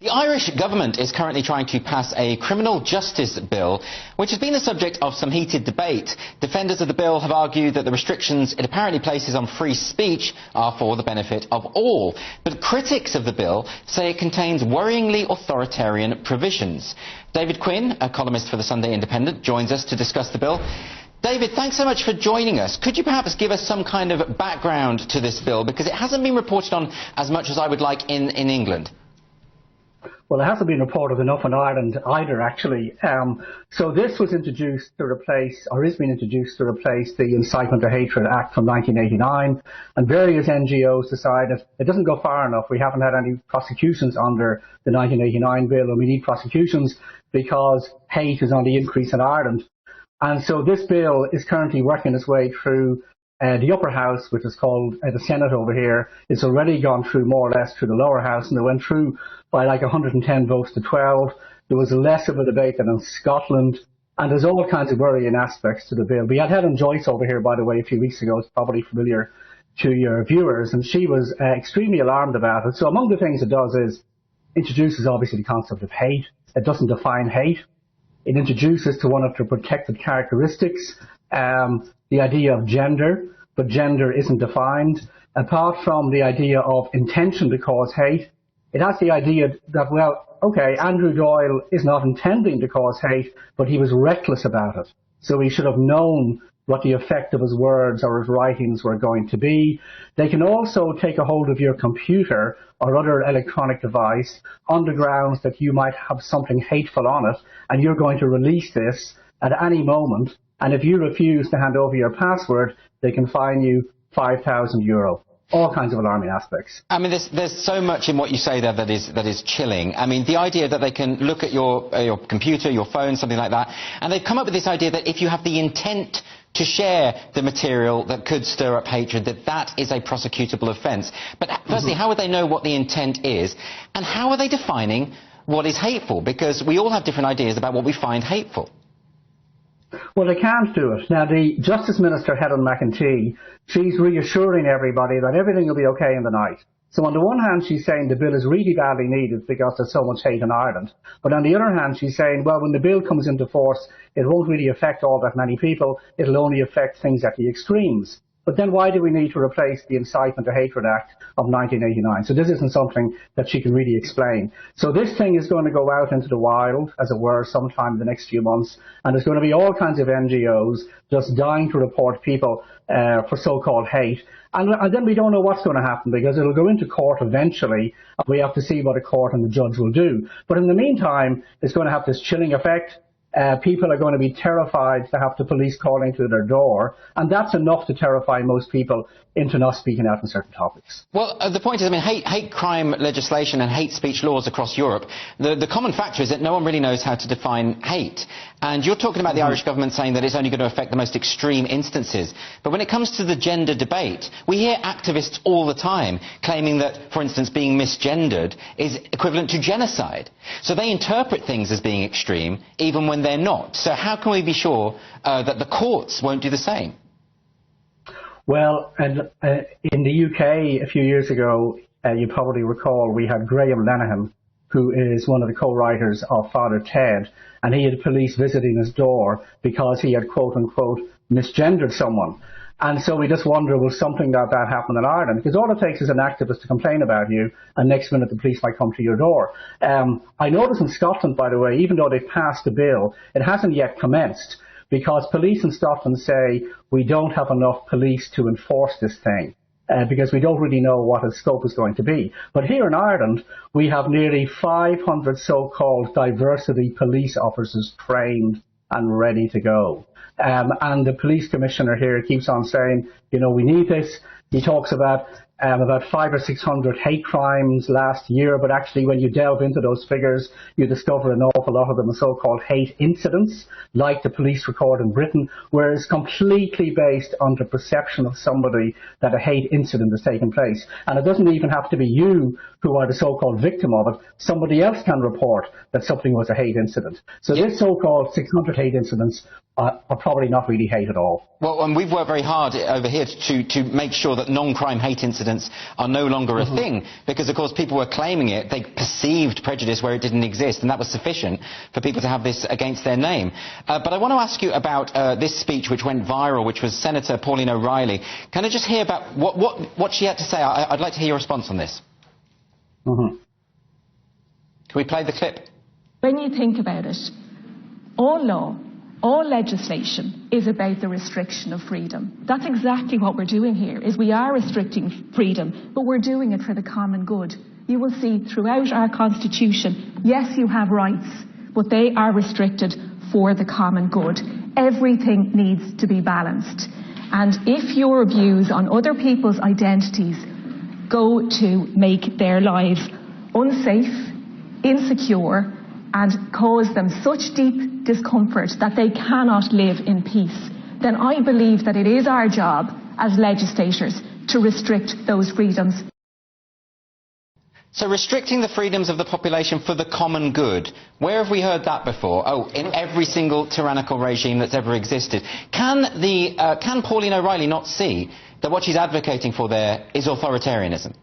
The Irish government is currently trying to pass a criminal justice bill, which has been the subject of some heated debate. Defenders of the bill have argued that the restrictions it apparently places on free speech are for the benefit of all. But critics of the bill say it contains worryingly authoritarian provisions. David Quinn, a columnist for the Sunday Independent, joins us to discuss the bill. David, thanks so much for joining us. Could you perhaps give us some kind of background to this bill, because it hasn't been reported on as much as I would like in England? Well, it hasn't been reported enough in Ireland either, actually. So this was introduced to replace, or is being introduced to replace, the Incitement to Hatred Act from 1989. And various NGOs decided it doesn't go far enough. We haven't had any prosecutions under the 1989 bill, and we need prosecutions because hate is on the increase in Ireland. And so this bill is currently working its way through the upper house, which is called the Senate over here. It's already gone through more or less through the lower house, and it went through by like 110 votes to 12. There was less of a debate than in Scotland, and there's all kinds of worrying aspects to the bill. We had Helen Joyce over here, by the way, a few weeks ago. It's probably familiar to your viewers, and she was extremely alarmed about it. So among the things it does is introduces obviously the concept of hate. It doesn't define hate. It introduces to one of the protected characteristics the idea of gender, but gender isn't defined. Apart from the idea of intention to cause hate, it has the idea that, well, okay, Andrew Doyle is not intending to cause hate, but he was reckless about it. So he should have known what the effect of his words or his writings were going to be. They can also take a hold of your computer or other electronic device on the grounds that you might have something hateful on it, and you're going to release this at any moment. And if you refuse to hand over your password, they can fine you €5,000. All kinds of alarming aspects. I mean, there's so much in what you say there that is chilling. I mean, the idea that they can look at your computer, your phone, something like that, and they've come up with this idea that if you have the intent to share the material that could stir up hatred, that is a prosecutable offence. But firstly, how would they know what the intent is? And how are they defining what is hateful? Because we all have different ideas about what we find hateful. Well, they can't do it. Now, the Justice Minister, Helen McEntee, she's reassuring everybody that everything will be okay in the night. So on the one hand, she's saying the bill is really badly needed because there's so much hate in Ireland. But on the other hand, she's saying, well, when the bill comes into force, it won't really affect all that many people. It'll only affect things at the extremes. But then why do we need to replace the Incitement to Hatred Act of 1989? So this isn't something that she can really explain. So this thing is going to go out into the wild, as it were, sometime in the next few months. And there's going to be all kinds of NGOs just dying to report people for so-called hate. And then we don't know what's going to happen, because it'll go into court eventually. We have to see what a court and the judge will do. But in the meantime, it's going to have this chilling effect. People are going to be terrified to have the police calling to their door, and that's enough to terrify most people into not speaking out on certain topics. Well, the point is, I mean, hate crime legislation and hate speech laws across Europe, the common factor is that no one really knows how to define hate. And you're talking about the Irish government saying that it's only going to affect the most extreme instances. But when it comes to the gender debate, we hear activists all the time claiming that, for instance, being misgendered is equivalent to genocide. So they interpret things as being extreme, even when they're not. So how can we be sure that the courts won't do the same? Well, in the UK a few years ago, you probably recall, we had Graham Lenihan, who is one of the co-writers of Father Ted, and he had police visiting his door because he had, quote-unquote, misgendered someone. And so we just wonder, will something like that happen in Ireland? Because all it takes is an activist to complain about you, and next minute the police might come to your door. I notice in Scotland, by the way, even though they've passed the bill, it hasn't yet commenced, because police in Scotland say we don't have enough police to enforce this thing, because we don't really know what its scope is going to be. But here in Ireland, we have nearly 500 so-called diversity police officers trained and ready to go. And the police commissioner here keeps on saying, you know, we need this. He talks about 500 or 600 hate crimes last year, but actually when you delve into those figures, you discover an awful lot of them are so-called hate incidents, like the police record in Britain, where it's completely based on the perception of somebody that a hate incident has taken place. And it doesn't even have to be you who are the so-called victim of it. Somebody else can report that something was a hate incident. So this so-called 600 hate incidents are probably not really hate at all. Well, and we've worked very hard over here to make sure that non-crime hate incidents are no longer a thing, because, of course, people were claiming it. They perceived prejudice where it didn't exist, and that was sufficient for people to have this against their name. But I want to ask you about this speech which went viral, which was Senator Pauline O'Reilly. Can I just hear about what she had to say? I'd like to hear your response on this. Can we play the clip? When you think about it, all law, all legislation is about the restriction of freedom. That's exactly what we're doing here, is we are restricting freedom, but we're doing it for the common good. You will see throughout our Constitution, yes, you have rights, but they are restricted for the common good. Everything needs to be balanced. And if your views on other people's identities go to make their lives unsafe, insecure, and cause them such deep discomfort that they cannot live in peace, then I believe that it is our job as legislators to restrict those freedoms. So restricting the freedoms of the population for the common good, where have we heard that before? Oh, in every single tyrannical regime that's ever existed. Can Pauline O'Reilly not see that what she's advocating for there is authoritarianism?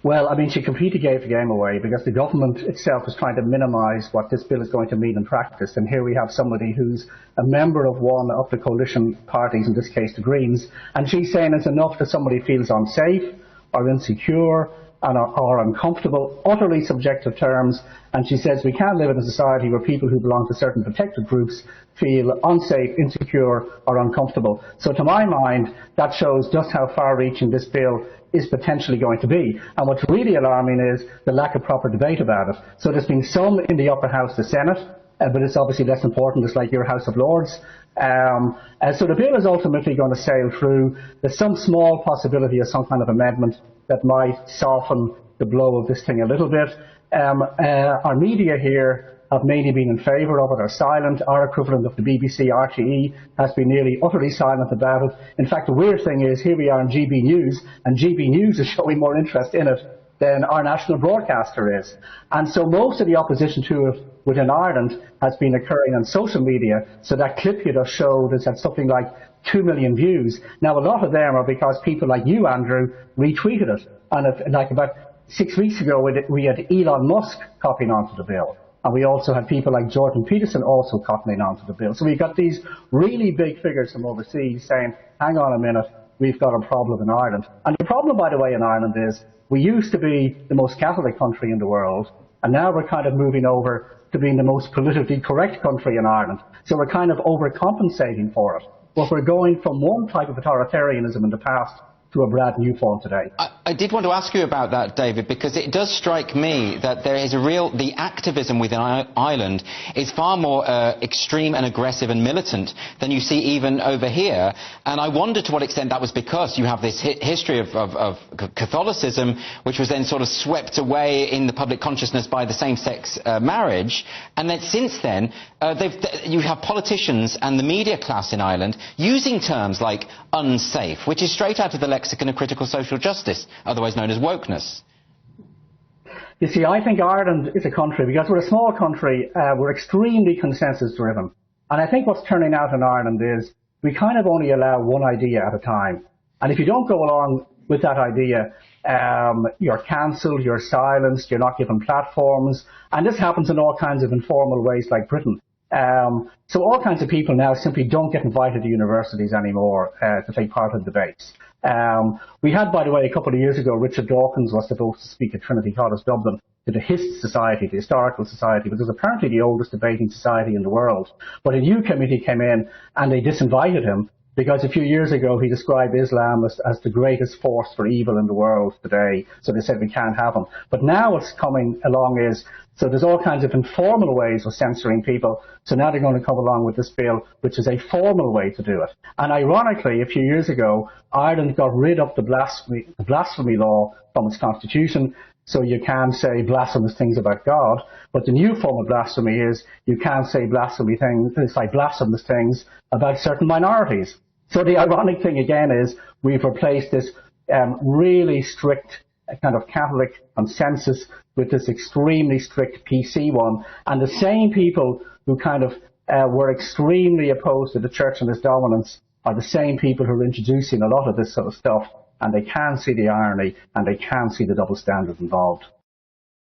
Well, I mean, she completely gave the game away, because the government itself is trying to minimise what this bill is going to mean in practice. And here we have somebody who's a member of one of the coalition parties, in this case the Greens, and she's saying it's enough that somebody feels unsafe or insecure and are uncomfortable, utterly subjective terms. And she says we can't live in a society where people who belong to certain protected groups feel unsafe, insecure or uncomfortable. So to my mind, that shows just how far-reaching this bill is potentially going to be. And what's really alarming is the lack of proper debate about it. So there's been some in the upper house, the Senate, but it's obviously less important. It's like your House of Lords. So the bill is ultimately going to sail through. There's some small possibility of some kind of amendment that might soften the blow of this thing a little bit. Our media here have mainly been in favour of it, are silent. Our equivalent of the BBC, RTE, has been nearly utterly silent about it. In fact, the weird thing is, here we are in GB News, and GB News is showing more interest in it than our national broadcaster is. And so most of the opposition to it within Ireland has been occurring on social media. So that clip you just showed has had something like 2 million views. Now, a lot of them are because people like you, Andrew, retweeted it. And like about 6 weeks ago, we had Elon Musk copying onto the bill. And we also had people like Jordan Peterson also copying onto the bill. So we've got these really big figures from overseas saying, hang on a minute, we've got a problem in Ireland. And the problem, by the way, in Ireland is we used to be the most Catholic country in the world, and now we're kind of moving over to being the most politically correct country in Ireland. So we're kind of overcompensating for it. But we're going from one type of authoritarianism in the past to a brand new form today. I did want to ask you about that, David, because it does strike me that there is the activism within Ireland is far more extreme and aggressive and militant than you see even over here. And I wonder to what extent that was because you have this history of Catholicism, which was then sort of swept away in the public consciousness by the same-sex marriage. And then since then, you have politicians and the media class in Ireland using terms like unsafe, which is straight out of the lexicon of critical social justice, otherwise known as wokeness. You see, I think Ireland is a country, because we're a small country, we're extremely consensus-driven. And I think what's turning out in Ireland is we kind of only allow one idea at a time. And if you don't go along with that idea, you're cancelled, you're silenced, you're not given platforms. And this happens in all kinds of informal ways like Britain. So all kinds of people now simply don't get invited to universities anymore to take part in debates. We had, by the way, a couple of years ago, Richard Dawkins was supposed to speak at Trinity College Dublin to the HIST Society, the Historical Society, which is apparently the oldest debating society in the world. But a new committee came in and they disinvited him because a few years ago he described Islam as the greatest force for evil in the world today. So they said we can't have him. But now what's coming along is, so there's all kinds of informal ways of censoring people. So now they're going to come along with this bill, which is a formal way to do it. And ironically, a few years ago, Ireland got rid of the blasphemy law from its constitution. So you can say blasphemous things about God. But the new form of blasphemy is you can't say blasphemous things about certain minorities. So the ironic thing again is we've replaced this really strict kind of Catholic consensus with this extremely strict PC one. And the same people who kind of were extremely opposed to the church and its dominance are the same people who are introducing a lot of this sort of stuff, and they can see the irony and they can see the double standards involved.